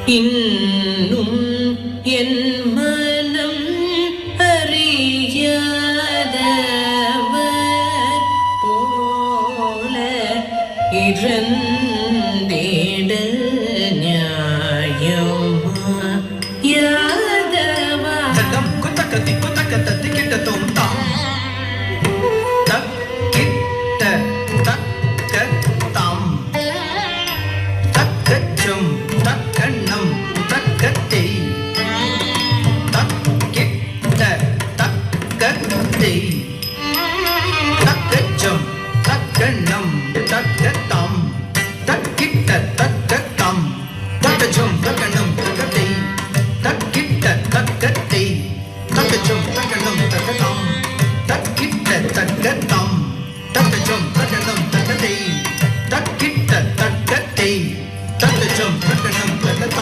இன்னும் என் மனம் அறியாதவர் போல இறந்திட நியாயமா யாதவா தடம் குத்தக்கத்தி குத்தக்கத்தி கிட்டத்தும் தாம் தக்கிட்ட தக்க தாம் தக்கச்சும் தக்கண்ணம் தக்கத்தை தக்கிட்ட தக்கத்தை தக்கச்சும் தக்கண்ணம் தக்கத்தாம் தக்கிட்ட தக்கத்தாம் தக்கச்சும் தக்கண்ணம்